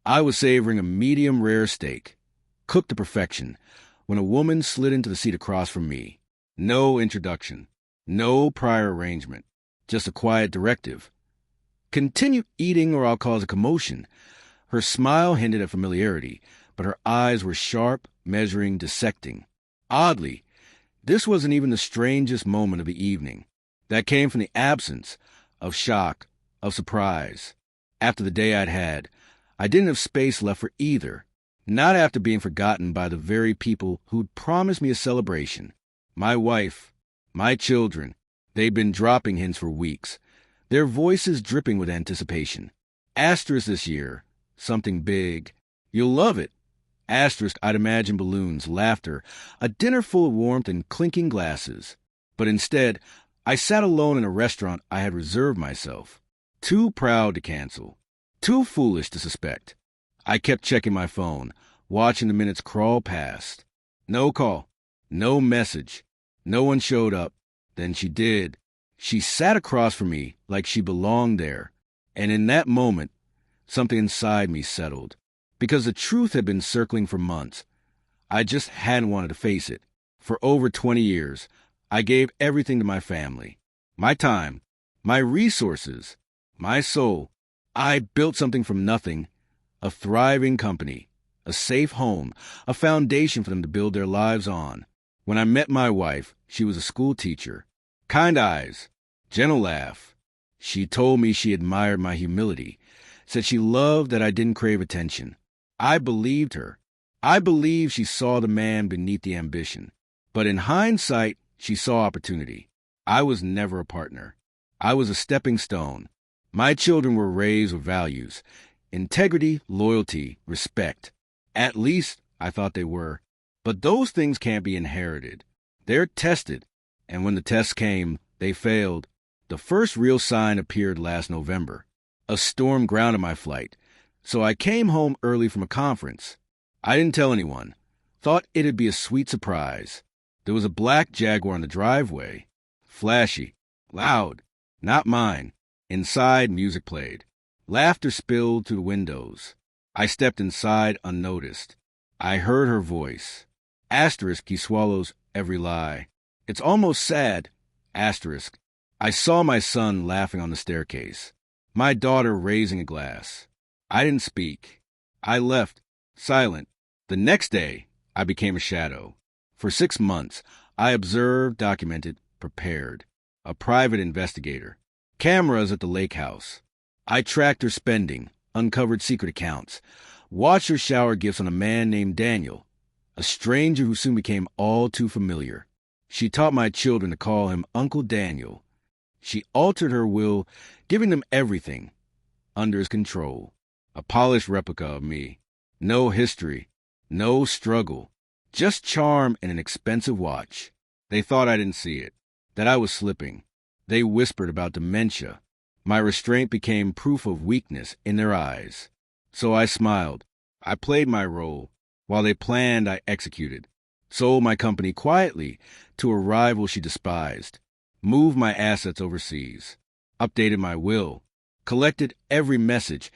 I was savoring a medium rare steak, cooked to perfection, when a woman slid into the seat across from me. No introduction, no prior arrangement, just a quiet directive. Continue eating or I'll cause a commotion. Her smile hinted at familiarity, but her eyes were sharp, measuring, dissecting. Oddly, this wasn't even the strangest moment of the evening. That came from the absence of shock, of surprise. After the day I'd had, I didn't have space left for either. Not after being forgotten by the very people who'd promised me a celebration. My wife, my children, they'd been dropping hints for weeks, their voices dripping with anticipation. Asterisk this year, something big. You'll love it. Asterisk, I'd imagine balloons, laughter, a dinner full of warmth and clinking glasses. But instead, I sat alone in a restaurant I had reserved myself. Too proud to cancel. Too foolish to suspect. I kept checking my phone, watching the minutes crawl past. No call. No message. No one showed up. Then she did. She sat across from me like she belonged there. And in that moment, something inside me settled. Because the truth had been circling for months. I just hadn't wanted to face it. For over 20 years, I gave everything to my family. My time, my resources, my soul. I built something from nothing, a thriving company, a safe home, a foundation for them to build their lives on. When I met my wife, she was a school teacher. Kind eyes, gentle laugh. She told me she admired my humility, said she loved that I didn't crave attention. I believed her. I believed she saw the man beneath the ambition. But in hindsight, she saw opportunity. I was never a partner. I was a stepping stone. My children were raised with values, integrity, loyalty, respect. At least, I thought they were. But those things can't be inherited. They're tested, and when the tests came, they failed. The first real sign appeared last November. A storm grounded my flight, so I came home early from a conference. I didn't tell anyone. Thought it'd be a sweet surprise. There was a black Jaguar in the driveway. Flashy, loud, not mine. Inside, music played. Laughter spilled through the windows. I stepped inside unnoticed. I heard her voice. Asterisk, he swallows every lie. It's almost sad. Asterisk. I saw my son laughing on the staircase. My daughter raising a glass. I didn't speak. I left, silent. The next day, I became a shadow. For 6 months, I observed, documented, prepared. A private investigator. Cameras at the lake house. I tracked her spending, uncovered secret accounts, watched her shower gifts on a man named Daniel, a stranger who soon became all too familiar. She taught my children to call him Uncle Daniel. She altered her will, giving them everything under his control. A polished replica of me. No history, no struggle, just charm and an expensive watch. They thought I didn't see it, that I was slipping. They whispered about dementia. My restraint became proof of weakness in their eyes. So I smiled. I played my role. While they planned, I executed. Sold my company quietly to a rival she despised. Moved my assets overseas. Updated my will. Collected every message,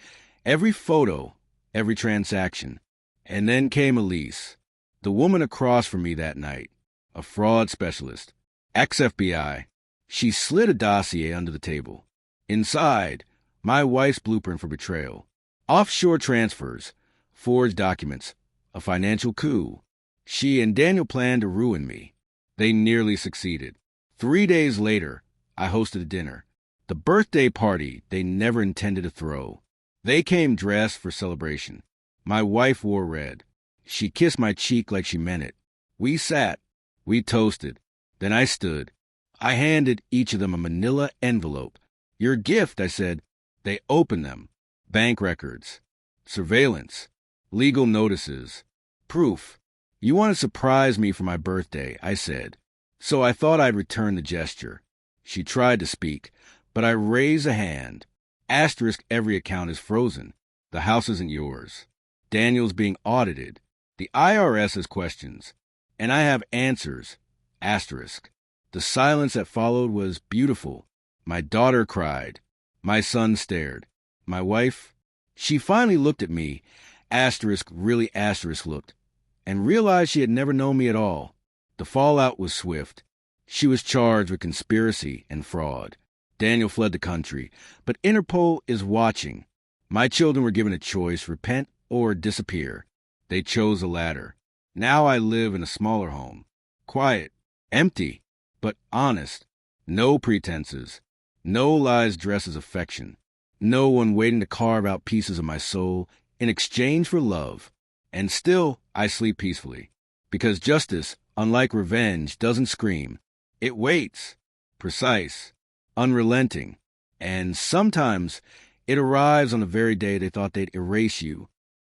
every photo, every transaction. And then came Elise, the woman across from me that night, a fraud specialist, ex-FBI. She slid a dossier under the table. Inside, my wife's blueprint for betrayal. Offshore transfers, forged documents, a financial coup. She and Daniel planned to ruin me. They nearly succeeded. 3 days later, I hosted a dinner. The birthday party they never intended to throw. They came dressed for celebration. My wife wore red. She kissed my cheek like she meant it. We sat. We toasted. Then I stood. I handed each of them a manila envelope. Your gift, I said. They opened them. Bank records. Surveillance. Legal notices. Proof. You want to surprise me for my birthday, I said. So I thought I'd return the gesture. She tried to speak, but I raised a hand. Asterisk, every account is frozen. The house isn't yours. Daniel's being audited. The IRS has questions. And I have answers. Asterisk. The silence that followed was beautiful. My daughter cried. My son stared. My wife, She finally looked at me, really asterisk looked, and realized she had never known me at all. The fallout was swift. She was charged with conspiracy and fraud. Daniel fled the country, but Interpol is watching. My children were given a choice, repent or disappear. They chose the latter. Now I live in a smaller home. Quiet, empty, but honest. No pretenses. No lies dressed as affection. No one waiting to carve out pieces of my soul in exchange for love. And still, I sleep peacefully. Because justice, unlike revenge, doesn't scream. It waits. Precise. Unrelenting. And sometimes it arrives on the very day they thought they'd erase you